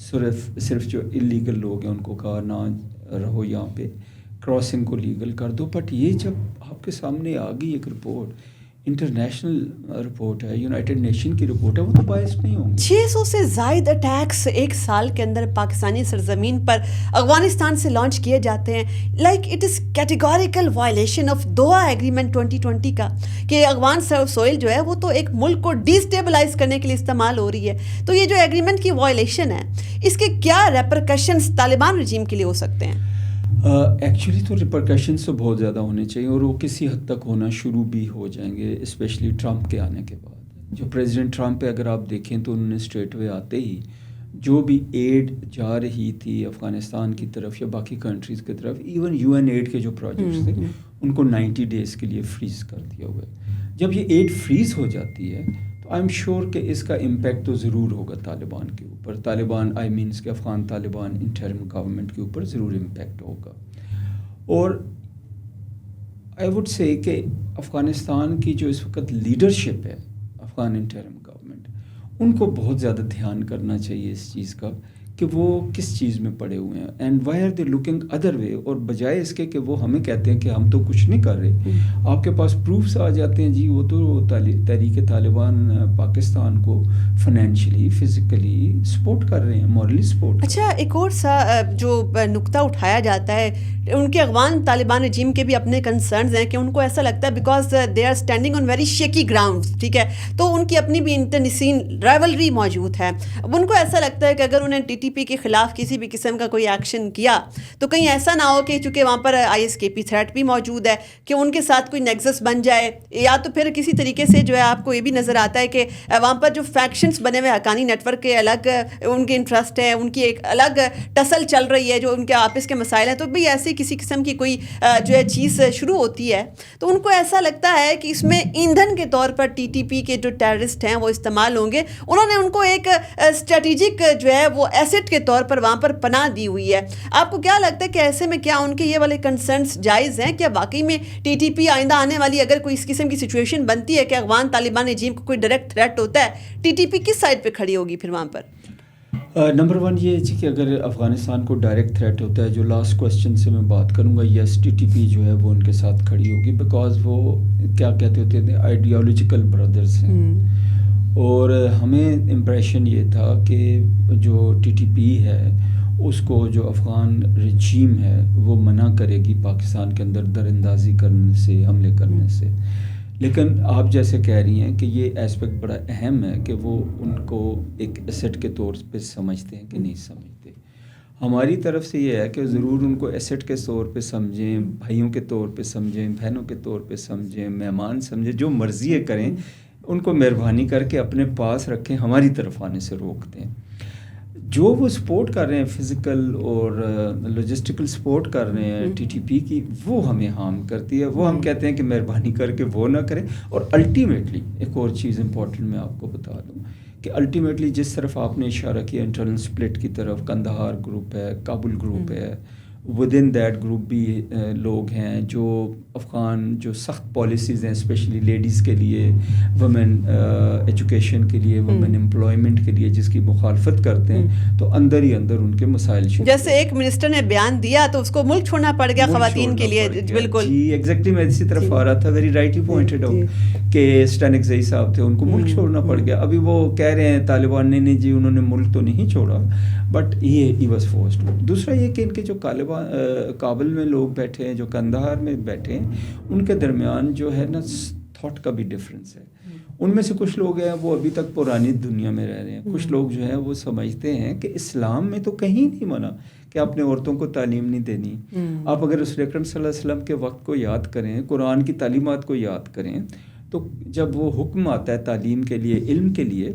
صرف جو اللیگل لوگ ہیں ان کو کہا نہ رہو یہاں پہ، کراسنگ کو لیگل کر دو. بٹ یہ جب آپ کے سامنے آ گئی ایک رپورٹ، انٹرنیشنل رپورٹ ہے، یونائٹڈ نیشن کی رپورٹ ہے، وہ تو باعث نہیں ہوں گے. 600 سے زائد اٹیکس ایک سال کے اندر پاکستانی سرزمین پر افغانستان سے لانچ کیے جاتے ہیں. Like it is categorical violation of Doha agreement 2020 کا، کہ افغان سوئل جو ہے وہ تو ایک ملک کو ڈیسٹیبلائز کرنے کے لیے استعمال ہو رہی ہے. تو یہ جو ایگریمنٹ کی وائلیشن ہے، اس کے کیا ریپرکشنز طالبان رجیم کے لیے ہو سکتے ہیں؟ ایکچولی تو ریپرکشنس تو بہت زیادہ ہونے چاہیے، اور وہ کسی حد تک ہونا شروع بھی ہو جائیں گے، اسپیشلی ٹرمپ کے آنے کے بعد. جو پریزیڈنٹ ٹرمپ پہ اگر آپ دیکھیں تو انہوں نے اسٹریٹ وے آتے ہی جو بھی ایڈ جا رہی تھی افغانستان کی طرف یا باقی کنٹریز کی طرف، ایون یو این ایڈ کے جو پروجیکٹس تھے ان کو 90 ڈیز کے لیے فریز کر دیا ہوا ہے. جب یہ ایڈ فریز ہو جاتی ہے تو آئی ایم شیور کہ اس کا امپیکٹ تو ضرور ہوگا طالبان کے اوپر، طالبان آئی مینس کہ افغان طالبان انٹرم گورنمنٹ کے اوپر ضرور امپیکٹ ہوگا. اور آئی وڈ سے کہ افغانستان کی جو اس وقت لیڈرشپ ہے، افغان انٹرم گورنمنٹ، ان کو بہت زیادہ دھیان کرنا چاہیے اس چیز کا کہ وہ کس چیز میں پڑے ہوئے ہیں، and why are they looking other way. اور بجائے اس کے کہ وہ ہمیں کہتے ہیں کہ ہم تو کچھ نہیں کر رہے، آپ کے پاس پروفس آ جاتے ہیں، جی وہ تو تحریک طالبان پاکستان کو فائنینشلی فزیکلی سپورٹ کر رہے ہیں، مورلی سپورٹ. اچھا، ایک اور سا جو نقطہ اٹھایا جاتا ہے، ان کے افغان طالبان رجیم کے بھی اپنے کنسرنز ہیں کہ ان کو ایسا لگتا ہے because they are standing on very shaky ground, ٹھیک ہے، تو ان کی اپنی بھی انٹرنیشنل رائیولری موجود ہے. اب ان کو ایسا لگتا ہے کہ اگر انہیں ٹی ٹی پی کے خلاف کسی بھی قسم کا کوئی ایکشن کیا تو کہیں ایسا نہ ہو کہ چونکہ وہاں پر آئی ایس کے پی تھریٹ بھی موجود ہے کہ ان کے ساتھ کوئی نیکسس بن جائے، یا تو پھر کسی طریقے سے جو ہے آپ کو یہ بھی نظر آتا ہے کہ وہاں پر جو فیکشنز بنے ہوئے حقانی نیٹ ورک کے الگ ان کے انٹرسٹ ہیں، ان کی ایک الگ ٹسل چل رہی ہے جو ان کے آپس کے مسائل ہیں. تو بھی ایسی کسی قسم کی کوئی جو ہے چیز شروع ہوتی ہے تو ان کو ایسا لگتا ہے کہ اس میں ایندھن کے طور پر ٹی ٹی پی کے جو ٹیررسٹ ہیں وہ استعمال ہوں گے. انہوں نے ان کو ایک اسٹریٹجک جو ہے وہ ایسٹ کے طور پر وہاں پر پناہ دی ہوئی ہے. آپ کو کیا لگتا ہے کہ ایسے میں کیا ان کے یہ والے کنسرنس جائز ہیں؟ کیا واقعی میں ٹی ٹی پی آئندہ آنے والی اگر کوئی اس قسم کی سچویشن بنتی ہے کہ افغان طالبان رجیم کو کوئی ڈائریکٹ تھریٹ ہوتا ہے، ٹی ٹی پی کس سائڈ پہ کھڑی ہوگی پھر وہاں پر؟ نمبر 1 یہ ہے کہ اگر افغانستان کو ڈائریکٹ تھریٹ ہوتا ہے، جو لاسٹ کوسچن سے میں بات کروں گا، یس ٹی ٹی پی جو ہے وہ ان کے ساتھ کھڑی ہوگی، بیکاز وہ کیا کہتے ہوتے ہیں آئیڈیالوجیکل برادرز ہیں. اور ہمیں امپریشن یہ تھا کہ جو ٹی ٹی پی ہے اس کو جو افغان رجیم ہے وہ منع کرے گی پاکستان کے اندر در اندازی کرنے سے، حملے کرنے سے. لیکن آپ جیسے کہہ رہی ہیں کہ یہ اسپیکٹ بڑا اہم ہے کہ وہ ان کو ایک ایسٹ کے طور پہ سمجھتے ہیں کہ نہیں سمجھتے. ہماری طرف سے یہ ہے کہ ضرور ان کو ایسٹ کے طور پہ سمجھیں، بھائیوں کے طور پہ سمجھیں، بہنوں کے طور پہ سمجھیں، مہمان سمجھیں، جو مرضی ہے کریں، ان کو مہربانی کر کے اپنے پاس رکھیں، ہماری طرف آنے سے روک دیں. جو وہ سپورٹ کر رہے ہیں فزیکل اور لاجسٹیکل سپورٹ کر رہے ہیں ٹی ٹی پی کی، وہ ہمیں ہارم کرتی ہے. وہ ہم کہتے ہیں کہ مہربانی کر کے وہ نہ کریں. اور الٹیمیٹلی ایک اور چیز امپورٹنٹ میں آپ کو بتا دوں کہ الٹیمیٹلی جس طرف آپ نے اشارہ کیا انٹرنل سپلٹ کی طرف، کندہار گروپ ہے، کابل گروپ ہے، ود ان دیٹ گروپ بھی لوگ ہیں جو افغان جو سخت پالیسیز ہیں اسپیشلی لیڈیز کے لیے، وومن ایجوکیشن کے لیے، وومن امپلائمنٹ کے لیے جس کی مخالفت کرتے ہیں، تو اندر ہی اندر ان کے مسائل شروع. جیسے ایک منسٹر نے بیان دیا تو اس کو ملک چھوڑنا پڑ گیا خواتین کے لیے. بالکل جی ایگزیکٹلی میں اسی طرف آ رہا تھا. Very right you pointed out کہ اسٹینک زئی صاحب تھے، ان کو ملک چھوڑنا پڑ گیا. ابھی وہ کہہ رہے ہیں طالبان نے جی انہوں نے ملک تو نہیں چھوڑا، بٹ ہی واز فورسڈ. دوسرا یہ کہ ان کے جو کابل میں لوگ بیٹھے ہیں، جو کندہار میں بیٹھے ہیں، ان کے درمیان جو ہے نا تھاٹ کا بھی ڈفرینس ہے. ان میں سے کچھ لوگ ہیں وہ ابھی تک پرانی دنیا میں رہ رہے ہیں، کچھ لوگ جو ہیں وہ سمجھتے ہیں کہ اسلام میں تو کہیں نہیں منع کہ آپ نے عورتوں کو تعلیم نہیں دینی. آپ اگر رسول اکرم صلی اللہ علیہ وسلم کے وقت کو یاد کریں، قرآن کی تعلیمات کو یاد کریں، تو جب وہ حکم آتا ہے تعلیم کے لیے، علم کے لیے،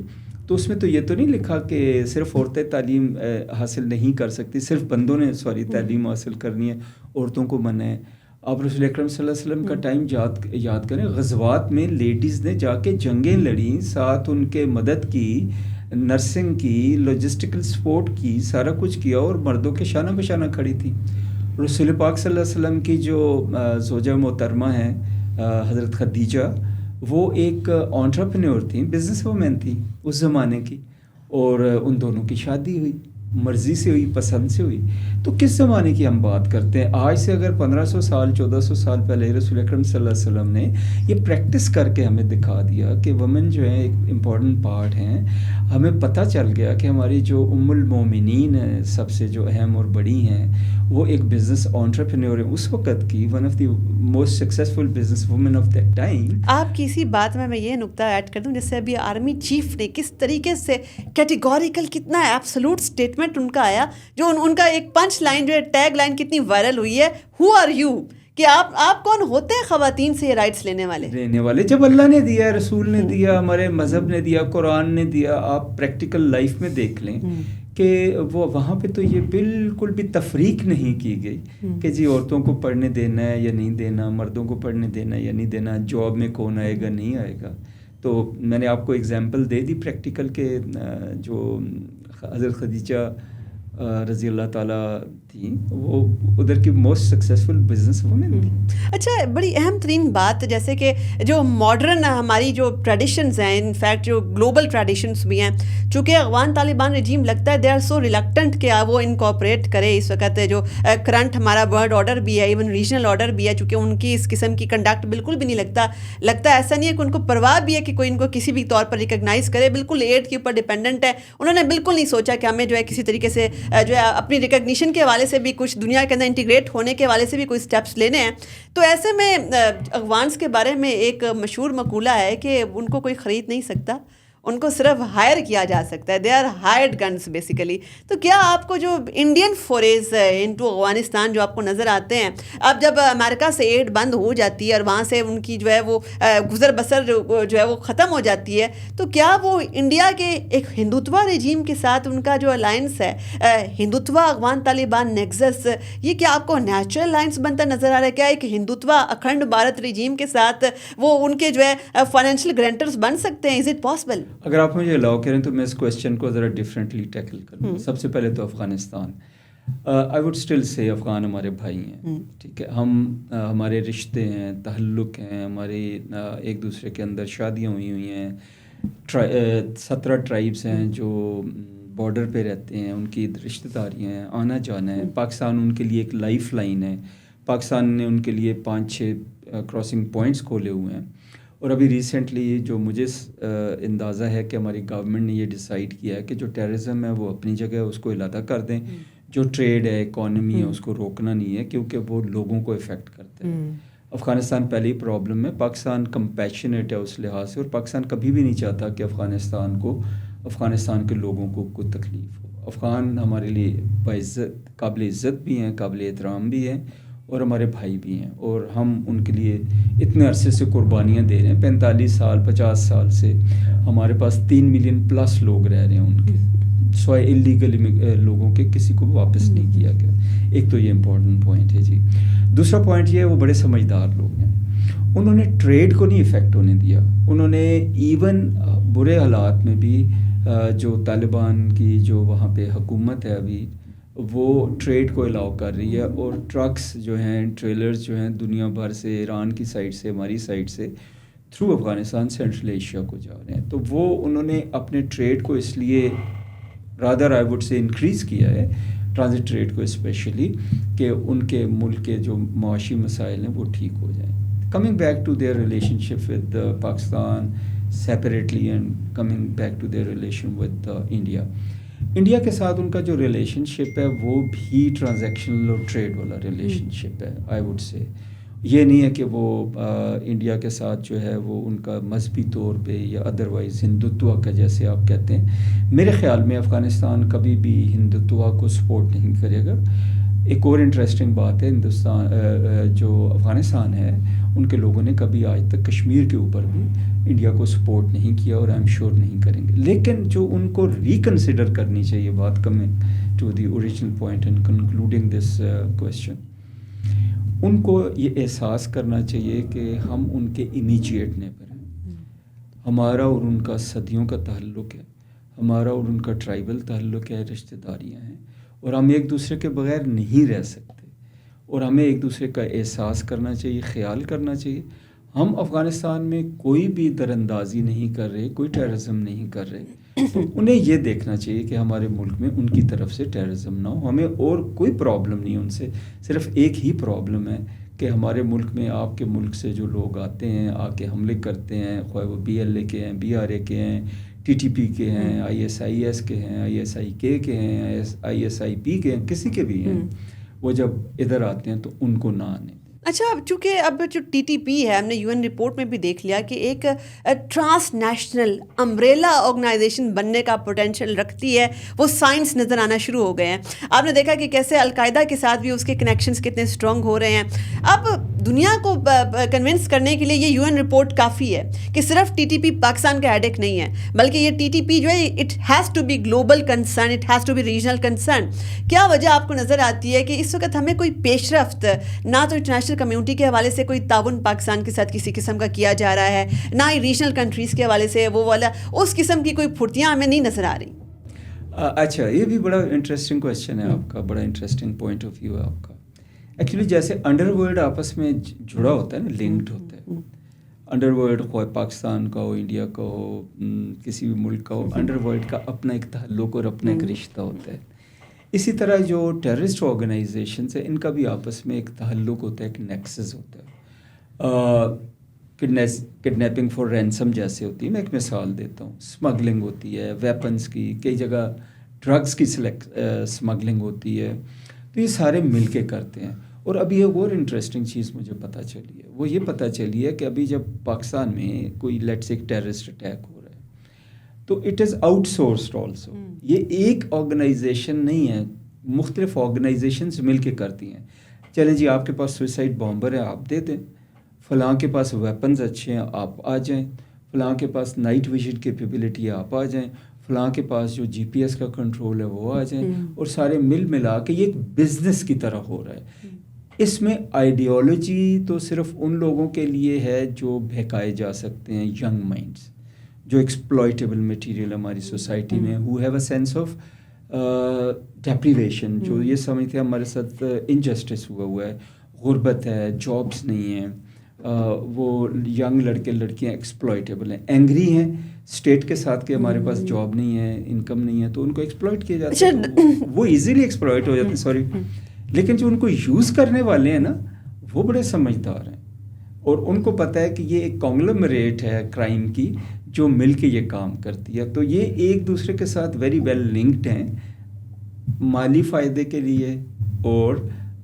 تو اس میں تو یہ تو نہیں لکھا کہ صرف عورتیں تعلیم حاصل نہیں کر سکتی، صرف بندوں نے تعلیم حاصل کرنی ہے، عورتوں کو منع ہے. آپ رسول اکرم صلی اللہ علیہ وسلم کا ٹائم یاد کریں، غزوات میں لیڈیز نے جا کے جنگیں لڑیں، ساتھ ان کے مدد کی، نرسنگ کی، لاجسٹیکل سپورٹ کی، سارا کچھ کیا، اور مردوں کے شانہ بشانہ کھڑی تھی. رسول پاک صلی اللہ علیہ وسلم کی جو زوجہ محترمہ ہیں حضرت خدیجہ، وہ ایک انٹرپرینور تھیں، بزنس وومین تھیں اس زمانے کی، اور ان دونوں کی شادی ہوئی. مرضی سے ہوئی, پسند سے ہوئی. تو کس زمانے کی ہم بات کرتے ہیں؟ آج سے اگر 1500 سال 1400 سال پہلے رسول اکرم صلی اللہ علیہ وسلم نے یہ پریکٹس کر کے ہمیں دکھا دیا کہ وومن جو ہے ایک امپورٹنٹ پارٹ ہیں. ہمیں پتہ چل گیا کہ ہماری جو المومنین ہیں, سب سے جو اہم اور بڑی ہیں, وہ ایک بزنس انٹرپرینور ہے اس وقت کی, one of the most successful business woman of that time. آپ کی اسی بات میں یہ نقطہ ایڈ کر دوں, جیسے ابھی آرمی چیف نے کس طریقے سے کیٹیگوریکل, کتنا ایبسولوٹ اسٹیٹمنٹ ان کا آیا, جو ان کا ایک پنچ لائن جو ہے, ٹیگ لائن کتنی وائرل ہوئی ہے, ہو آر یو, کہ آپ کون ہوتے ہیں خواتین سے یہ رائٹس لینے والے. جب اللہ نے دیا, رسول نے دیا, ہمارے مذہب نے دیا, قرآن نے دیا. آپ پریکٹیکل لائف میں دیکھ لیں کہ وہ وہاں پہ تو یہ بالکل بھی تفریق نہیں کی گئی کہ جی عورتوں کو پڑھنے دینا ہے یا نہیں دینا, مردوں کو پڑھنے دینا ہے یا نہیں دینا, جاب میں کون آئے گا نہیں آئے گا. تو میں نے آپ کو ایگزامپل دے دی پریکٹیکل کے, جو حضرت خدیجہ رضی اللہ تعالیٰ تھیں, وہ ادھر کی موسٹ سکسیزفل بزنس وومن تھی. اچھا, بڑی اہم ترین بات جیسے کہ جو ماڈرن ہماری جو ٹریڈیشنز ہیں, انفیکٹ جو گلوبل ٹریڈیشنز بھی ہیں, چونکہ افغان طالبان رجیم لگتا ہے دے آر سو ریلکٹنٹ کہ وہ انکوپریٹ کرے اس وقت جو کرنٹ ہمارا ورلڈ آرڈر بھی ہے, ایون ریجنل آرڈر بھی ہے, چونکہ ان کی اس قسم کی کنڈکٹ بالکل بھی نہیں لگتا ایسا نہیں ہے کہ ان کو پرواہ بھی ہے کہ کوئی ان کو کسی بھی طور پر ریکگنائز کرے, بالکل ایڈ کے اوپر ڈپینڈنٹ ہے. انہوں نے بالکل نہیں سوچا کہ ہمیں جو ہے کسی طریقے سے جو ہے اپنی ریکگنیشن کے حوالے سے بھی کچھ دنیا کے اندر انٹیگریٹ ہونے کے حوالے سے بھی کوئی اسٹیپس لینے ہیں. تو ایسے میں افغانس کے بارے میں ایک مشہور مقولہ ہے کہ ان کو کوئی خرید نہیں سکتا, ان کو صرف ہائر کیا جا سکتا ہے, they are hired guns basically. تو کیا آپ کو جو انڈین فوریز انٹو افغانستان جو آپ کو نظر آتے ہیں, اب جب امریکہ سے ایڈ بند ہو جاتی ہے اور وہاں سے ان کی جو ہے وہ گزر بسر جو ہے وہ ختم ہو جاتی ہے, تو کیا وہ انڈیا کے ایک ہندوتوا رجیم کے ساتھ ان کا جو الائنس ہے, ہندوتوا افغان طالبان نیکسس, یہ کیا آپ کو نیچرل الائنس بنتا نظر آ رہا ہے؟ کیا ایک ہندوتوا اکھنڈ بھارت رجیم کے ساتھ وہ ان کے جو ہے فائنینشیل گرانٹرز بن سکتے ہیں؟ Is it possible? اگر آپ مجھے الاؤ کریں تو میں اس کویسچن کو ذرا ڈفرینٹلی ٹیکل کروں. سب سے پہلے تو Afghanistan, I would still say Afghan ہمارے بھائی ہیں, ٹھیک ہے, ہمارے رشتے ہیں, تعلق ہیں, ہمارے ایک دوسرے کے اندر شادیاں ہوئی ہیں. 17 ٹرائبس ہیں جو بارڈر پہ رہتے ہیں, ان کی رشتہ داریاں ہیں, آنا جانا ہے. پاکستان ان کے لیے ایک لائف لائن ہے. پاکستان نے ان کے لیے 5-6 کراسنگ پوائنٹس کھولے ہوئے ہیں. اور ابھی ریسنٹلی جو مجھے اندازہ ہے کہ ہماری گورنمنٹ نے یہ ڈیسائیڈ کیا ہے کہ جو ٹیررزم ہے وہ اپنی جگہ اس کو علیحدہ کر دیں, جو ٹریڈ ہے, اکانومی ہے, اس کو روکنا نہیں ہے کیونکہ وہ لوگوں کو افیکٹ کرتا ہے. افغانستان پہلی پرابلم ہے. پاکستان کمپیشنیٹ ہے اس لحاظ سے, اور پاکستان کبھی بھی نہیں چاہتا کہ افغانستان کے لوگوں کو کوئی تکلیف ہو. افغان ہمارے لیے باعزت, قابل عزت بھی ہیں, قابل احترام بھی ہیں, اور ہمارے بھائی بھی ہیں, اور ہم ان کے لیے اتنے عرصے سے قربانیاں دے رہے ہیں. 45 سال 50 سال سے ہمارے پاس 3 ملین پلس لوگ رہ رہے ہیں ان کے, سوائے اللیگل لوگوں کے کسی کو واپس نہیں کیا گیا. ایک تو یہ امپورٹنٹ پوائنٹ ہے جی. دوسرا پوائنٹ یہ ہے وہ بڑے سمجھدار لوگ ہیں, انہوں نے ٹریڈ کو نہیں افیکٹ ہونے دیا. انہوں نے ایون برے حالات میں بھی جو طالبان کی جو وہاں پہ حکومت ہے ابھی, وہ ٹریڈ کو الاؤ کر رہی ہے, اور ٹرکس جو ہیں, ٹریلرز جو ہیں, دنیا بھر سے, ایران کی سائڈ سے, ہماری سائڈ سے, تھرو افغانستان سینٹرل ایشیا کو جا رہے ہیں. تو وہ انہوں نے اپنے ٹریڈ کو اس لیے rather I would say increase کیا ہے, ٹرانزٹ ٹریڈ کو اسپیشلی, کہ ان کے ملک کے جو معاشی مسائل ہیں وہ ٹھیک ہو جائیں. Coming back to their relationship with Pakistan separately and coming back to their relation with India کے ساتھ ان کا جو ریلیشن شپ ہے وہ بھی ٹرانزیکشنل اور ٹریڈ والا ریلیشن شپ ہے. آئی وڈ سے یہ نہیں ہے کہ وہ انڈیا کے ساتھ جو ہے وہ ان کا مذہبی طور پہ یا ادروائز ہندوتوا کا جیسے آپ کہتے ہیں. میرے خیال میں افغانستان کبھی بھی ہندوتوا کو سپورٹ نہیں کرے گا. ایک اور انٹرسٹنگ بات ہے, جو افغانستان ہے ان کے لوگوں نے کبھی آج تک کشمیر کے اوپر بھی انڈیا کو سپورٹ نہیں کیا, اور آئی ایم شیور نہیں کریں گے. لیکن جو ان کو ریکنسیڈر کرنی چاہیے بات, coming to the original point and concluding this question, ان کو یہ احساس کرنا چاہیے کہ ہم ان کے امیجیٹ نیبر ہیں. ہمارا اور ان کا صدیوں کا تعلق ہے, ہمارا اور ان کا ٹرائبل تعلق ہے, رشتہ داریاں ہیں, اور ہم ایک دوسرے کے بغیر نہیں رہ سکتے, اور ہمیں ایک دوسرے کا احساس کرنا چاہیے, خیال کرنا چاہیے. ہم افغانستان میں کوئی بھی در اندازی نہیں کر رہے, کوئی ٹیررزم نہیں کر رہے, تو انہیں یہ دیکھنا چاہیے کہ ہمارے ملک میں ان کی طرف سے ٹیررزم نہ ہو. ہمیں اور کوئی پرابلم نہیں ان سے, صرف ایک ہی پرابلم ہے کہ ہمارے ملک میں آپ کے ملک سے جو لوگ آتے ہیں آ کے حملے کرتے ہیں, خواہ وہ BLA کے ہیں, BRA کے ہیں, TTP کے ہیں, ISIS کے ہیں, ISIK کے ہیں, ISIP کے ہیں, کسی کے بھی ہیں, وہ جب ادھر آتے ہیں تو ان کو نہ آنے. اچھا, چونکہ اب جو TTP ہے, ہم نے UN رپورٹ میں بھی دیکھ لیا کہ ایک ٹرانس نیشنل امبریلا آرگنائزیشن بننے کا پوٹینشیل رکھتی ہے. وہ سائنس نظر آنا شروع ہو گئے ہیں. آپ نے دیکھا کہ کیسے القاعدہ کے ساتھ بھی اس کے کنیکشنز کتنے اسٹرانگ ہو رہے ہیں. اب دنیا کو کنونس کرنے کے لیے یہ UN رپورٹ کافی ہے کہ صرف TTP پاکستان کا ہیڈیک نہیں ہے, بلکہ یہ TTP جو ہے it has to be global concern, it has to be regional concern. کیا وجہ آپ کو نظر آتی ہے کہ اس وقت ہمیں کوئی پیش رفت نہ تو انٹرنیشنل کمیونٹی کے حوالے سے کوئی تعاون پاکستان کے ساتھ کسی قسم کا کیا جا رہا ہے, نہ ہی ریجنل کنٹریز کے حوالے سے وہ والا اس قسم کی کوئی پھرتیاں ہمیں نہیں نظر آ رہی؟ اچھا, یہ بھی بڑا انٹرسٹنگ کویشچن ہے آپ کا, بڑا انٹرسٹنگ پوائنٹ آف ویو ہے آپ کا. ایکچولی جیسے انڈر ورلڈ آپس میں جڑا ہوتا ہے نا, لنکڈ ہوتا ہے. انڈر ورلڈ خواہ پاکستان کا ہو, انڈیا کا ہو, کسی بھی ملک کا ہو, انڈر ورلڈ کا اپنا ایک تعلق اور اپنا ایک رشتہ ہوتا ہے. اسی طرح جو ٹیررسٹ آرگنائزیشنس ہیں ان کا بھی آپس میں ایک تعلق ہوتا ہے, ایک نیکسس ہوتا ہے. کڈنیپنگ فار رینسم جیسے ہوتی ہے, میں ایک مثال دیتا ہوں. اسمگلنگ ہوتی ہے ویپنس کی, کئی جگہ ڈرگس کی اسمگلنگ ہوتی ہے. تو یہ سارے مل کے کرتے ہیں. اور ابھی ایک اور انٹرسٹنگ چیز مجھے پتہ چلی ہے, وہ یہ پتہ چلی ہے کہ ابھی جب پاکستان میں کوئی لیٹس ایک ٹیررسٹ اٹیک ہو رہا ہے تو it is out sourced also. یہ ایک آرگنائزیشن نہیں ہے, مختلف آرگنائزیشنز مل کے کرتی ہیں. چلیں جی, آپ کے پاس سوئسائڈ بامبر ہے, آپ دے دیں. فلاں کے پاس ویپنز اچھے ہیں, آپ آ جائیں. فلاں کے پاس نائٹ ویژن کیپیبلٹی ہے, آپ آ جائیں. فلاں کے پاس جو GPS کا کنٹرول ہے وہ آ جائیں. اور سارے ملا کے یہ ایک بزنس کی طرح ہو رہا ہے. اس میں آئیڈیالوجی تو صرف ان لوگوں کے لیے ہے جو بہکائے جا سکتے ہیں, ینگ مائنڈس, جو ایکسپلائٹیبل مٹیریل ہماری سوسائٹی میں, who have a sense of deprivation, جو یہ سمجھتے ہیں ہمارے ساتھ انجسٹس ہوا ہے, غربت ہے, جابس نہیں ہیں. وہ ینگ لڑکے لڑکیاں ایکسپلائٹیبل ہیں, اینگری ہیں اسٹیٹ کے ساتھ کہ ہمارے پاس جاب نہیں ہے, انکم نہیں ہے, تو ان کو ایکسپلائٹ کیا جاتا ہے. وہ ایزیلی ایکسپلائٹ ہو جاتے ہیں, سوری. لیکن جو ان کو یوز کرنے والے ہیں نا, وہ بڑے سمجھدار ہیں, اور ان کو پتہ ہے کہ یہ ایک کانگلومریٹ ہے کرائم کی جو مل کے یہ کام کرتی ہے. تو یہ ایک دوسرے کے ساتھ ویری ویل لنکڈ ہیں, مالی فائدے کے لیے اور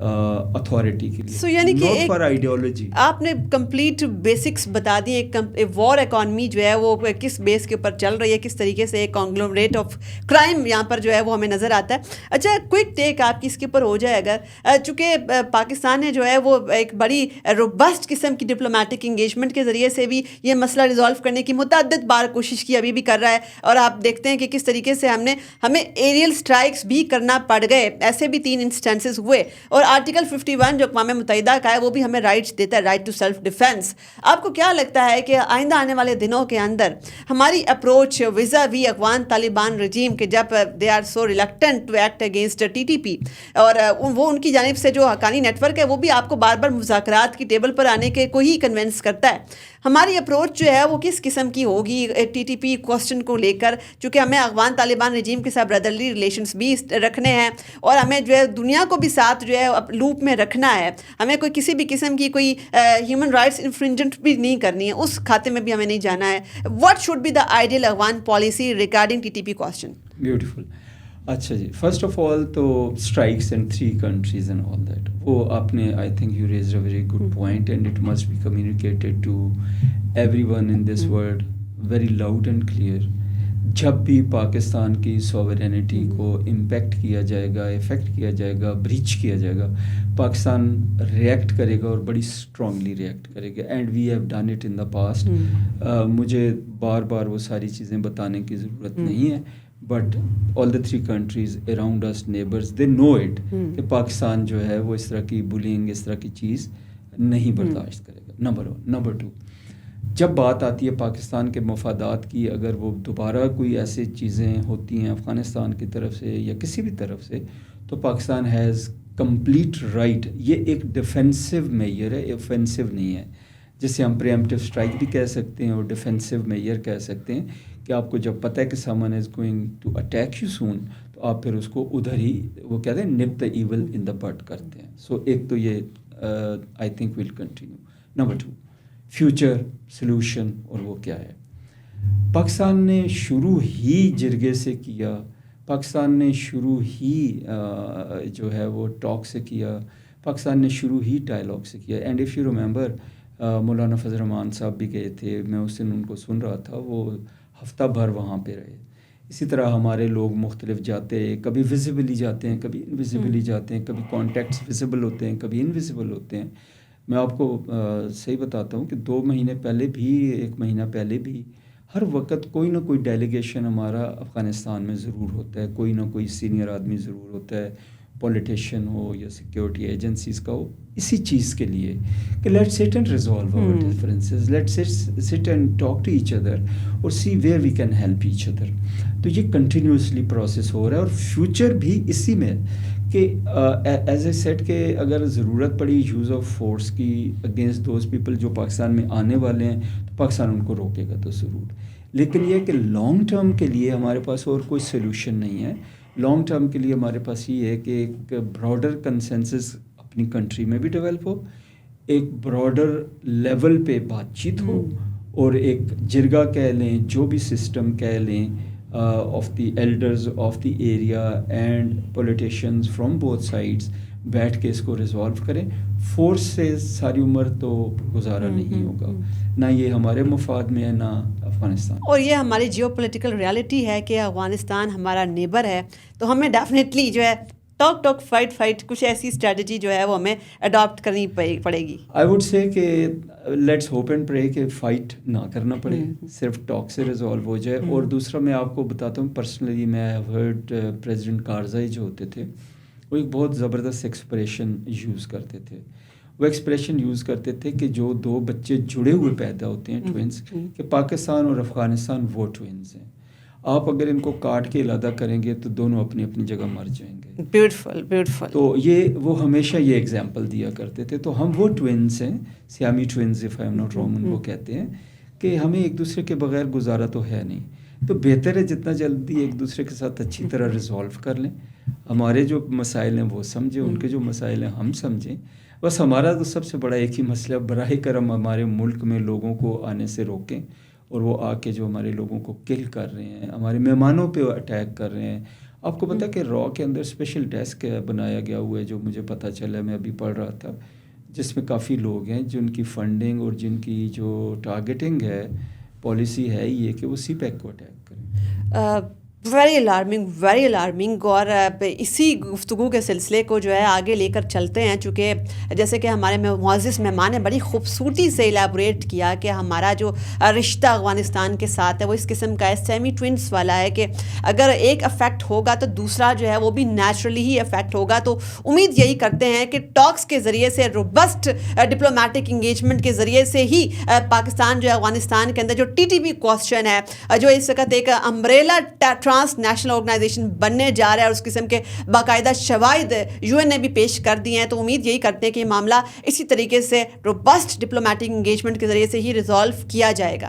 اتھارٹی کے لیے. سو یعنی کہ ناٹ فار آئیڈیالوجی. آپ نے کمپلیٹ بیسکس بتا دی. ایک وار اکانومی جو ہے وہ کس بیس کے اوپر چل رہی ہے, کس طریقے سے ایک کانگلومریٹ آف کرائم یہاں پر جو ہے وہ ہمیں نظر آتا ہے. اچھا, کوئک ٹیک آپ کی اس کے اوپر ہو جائے اگر, چونکہ پاکستان نے جو ہے وہ ایک بڑی روبسٹ قسم کی ڈپلومیٹک انگیجمنٹ کے ذریعے سے بھی یہ مسئلہ ریزالو کرنے کی متعدد بار کوشش کی, ابھی بھی کر رہا ہے. اور آپ دیکھتے ہیں کہ کس طریقے سے ہمیں ایریل اسٹرائکس بھی کرنا پڑ گئے. ایسے بھی 3 انسٹنسز ہوئے. اور آرٹیکل 51 جو اقوام متحدہ کا ہے وہ بھی ہمیں رائٹس دیتا ہے, رائٹ ٹو سیلف ڈیفینس. آپ کو کیا لگتا ہے کہ آئندہ آنے والے دنوں کے اندر ہماری approach vis-a-vis Afghan Taliban regime کے, جب they are so reluctant to act against TTP, اور وہ ان کی جانب سے جو حقانی نیٹ ورک ہے وہ بھی آپ کو بار بار مذاکرات کی ٹیبل پر آنے کے کو ہی کنونس کرتا ہے, ہماری اپروچ جو ہے وہ کس قسم کی ہوگی TTP کوسچن کو لے کر؟ چونکہ ہمیں افغان طالبان رجیم کے ساتھ برادرلی ریلیشنس بھی رکھنے ہیں, اور ہمیں جو ہے دنیا کو بھی ساتھ جو ہے لوپ میں رکھنا ہے. ہمیں کوئی کسی بھی قسم کی کوئی ہیومن رائٹس انفرنجنٹ بھی نہیں کرنی ہے, اس کھاتے میں بھی ہمیں نہیں جانا ہے. What should be the ideal Afghan policy regarding TTP question? Beautiful. اچھا جی, فرسٹ آف آل تو strikes in 3 countries and all that, وہ آپ نے I think you raised a very good point, and it must be communicated to every one in this world very loud and clear. جب بھی پاکستان کی sovereignty کو impact کیا جائے گا, effect کیا جائے گا, بریچ کیا جائے گا, پاکستان ریئیکٹ کرے گا, اور بڑی اسٹرانگلی ریئیکٹ کرے گا. And we have done it in the past. مجھے بار بار وہ ساری چیزیں بتانے کی ضرورت نہیں ہے, but all the 3 countries around us neighbours they know it کہ پاکستان جو ہے وہ اس طرح کی بلینگ, اس طرح کی چیز نہیں برداشت کرے گا. نمبر 1. نمبر 2, جب بات آتی ہے پاکستان کے مفادات کی, اگر وہ دوبارہ کوئی ایسی چیزیں ہوتی ہیں افغانستان کی طرف سے یا کسی بھی طرف سے, تو پاکستان ہیز کمپلیٹ رائٹ. یہ ایک ڈیفینسو میئر ہے, اوفینسو نہیں ہے, جسے ہم پریمپٹیو اسٹرائک بھی کہہ سکتے ہیں اور ڈیفینسو میئر کہہ سکتے ہیں, کہ آپ کو جب پتہ ہے کہ someone is going to attack you soon, تو آپ پھر اس کو ادھر ہی وہ کہتے ہیں nip the evil in the bud کرتے ہیں. سو ایک تو یہ I think will continue. Number 2, future solution, اور وہ کیا ہے. پاکستان نے شروع ہی جرگے سے کیا, پاکستان نے شروع ہی جو ہے وہ ٹاک سے کیا, پاکستان نے شروع ہی ڈائلاگ سے کیا. اینڈ ایف یو ریممبر مولانا فضل الرحمان صاحب بھی گئے تھے, میں اس دن ان کو سن رہا تھا, وہ ہفتہ بھر وہاں پہ رہے. اسی طرح ہمارے لوگ مختلف جاتے, کبھی ویزیبلی جاتے ہیں, کبھی انویزیبلی جاتے ہیں, کبھی کانٹیکٹس ویزیبل ہوتے ہیں, کبھی انویزیبل ہوتے ہیں. میں آپ کو صحیح بتاتا ہوں کہ 2 مہینے پہلے بھی, 1 مہینہ پہلے بھی, ہر وقت کوئی نہ کوئی ڈیلیگیشن ہمارا افغانستان میں ضرور ہوتا ہے, کوئی نہ کوئی سینئر آدمی ضرور ہوتا ہے, پولیٹیشین ہو یا سیکیورٹی ایجنسیز کا ہو, اسی چیز کے لیے کہ let's sit and resolve our differences, let's sit and talk to each other اور see where we can help each other. تو یہ کنٹینیوسلی پروسیس ہو رہا ہے, اور فیوچر بھی اسی میں کہ ایز اے سیٹ کہ اگر ضرورت پڑی یوز آف فورس کی اگینسٹ دوز پیپل جو پاکستان میں آنے والے ہیں, تو پاکستان ان کو روکے گا تو ضرور. لیکن یہ کہ لانگ ٹرم کے لیے ہمارے پاس اور کوئی سولوشن نہیں ہے. لانگ ٹرم کے لیے ہمارے پاس یہ ہے کہ ایک براڈر کنسنسس اپنی کنٹری میں بھی ڈیولپ ہو, ایک براڈر لیول پہ بات چیت ہو, اور ایک جرگہ کہہ لیں, جو بھی سسٹم کہہ لیں, of the elders of the area and politicians from both sides بیٹھ کے اس کو ریزالو کریں. فورس سے ساری عمر تو گزارا نہیں ہوگا, نہ یہ ہمارے مفاد میں ہے نہ افغانستان. اور یہ ہماری جیو پولیٹیکل ریالٹی ہے کہ افغانستان ہمارا نیبر ہے, تو ہمیں ڈیفینیٹلی جو ہے ٹاک فائٹ کچھ ایسی اسٹریٹجی جو ہے وہ ہمیں اڈاپٹ کرنی پڑے گی. آئی ووڈ سے کہ لیٹس ہوپ اینڈ پرے کہ فائٹ نہ کرنا پڑے, صرف ٹاک سے ریزالو ہو جائے. اور دوسرا میں آپ کو بتاتا ہوں پرسنلی, میں ہیو ہرڈ پریزیڈنٹ کارزائی جو ہوتے تھے وہ ایک بہت زبردست ایکسپریشن یوز کرتے تھے. وہ ایکسپریشن یوز کرتے تھے کہ جو 2 بچے جڑے ہوئے پیدا ہوتے ہیں ٹوینس, کہ پاکستان اور افغانستان وہ ٹوینس ہیں, آپ اگر ان کو کاٹ کے علیحدہ کریں گے تو دونوں اپنی اپنی جگہ مر جائیں گے. بیوٹیفل. تو وہ ہمیشہ یہ ایگزامپل دیا کرتے تھے. تو ہم وہ ٹوینس ہیں, Siamese twins if I am not wrong, ان کو کہتے ہیں, کہ ہمیں ایک دوسرے کے بغیر گزارا تو ہے نہیں. تو بہتر ہے جتنا جلدی ایک دوسرے کے ساتھ اچھی طرح ریزالو کر لیں. ہمارے جو مسائل ہیں وہ سمجھیں, ان کے جو مسائل ہیں ہم سمجھیں. بس ہمارا تو سب سے بڑا ایک ہی مسئلہ, براہ کرم ہمارے ملک میں لوگوں کو آنے سے روکیں, اور وہ آ کے جو ہمارے لوگوں کو کل کر رہے ہیں, ہمارے مہمانوں پہ اٹیک کر رہے ہیں. آپ کو پتہ ہے کہ را کے اندر اسپیشل ڈیسک بنایا گیا ہوا ہے, جو مجھے پتہ چلا, میں ابھی پڑھ رہا تھا, جس میں کافی لوگ ہیں جن کی فنڈنگ اور جن کی جو ٹارگیٹنگ ہے, پالیسی ہے یہ کہ وہ سی پیک کو اٹیک کریں. Very alarming. اور اسی گفتگو کے سلسلے کو جو ہے آگے لے کر چلتے ہیں, چونکہ جیسے کہ ہمارے معزز مہمان نے بڑی خوبصورتی سے الیبوریٹ کیا کہ ہمارا جو رشتہ افغانستان کے ساتھ ہے وہ اس قسم کا ہے, سیمی ٹوئنس والا ہے, کہ اگر ایک افیکٹ ہوگا تو دوسرا جو ہے وہ بھی نیچرلی ہی افیکٹ ہوگا. تو امید یہی کرتے ہیں کہ ٹاکس کے ذریعے سے, روبسٹ ڈپلومیٹک انگیجمنٹ کے ذریعے سے ہی پاکستان جو ہے افغانستان کے اندر جو TTP کوسچن ہے, جو اس وقت ایک امبریلا ٹرانس نیشنل آرگنائزیشن بننے جا رہا ہے, اور اس قسم کے باقاعدہ شواہد UN نے بھی پیش کر دیے ہیں. تو امید یہی کرتے ہیں کہ یہ معاملہ اسی طریقے سے روبسٹ ڈپلومیٹک انگیجمنٹ کے ذریعے سے ہی ریزالو کیا جائے گا.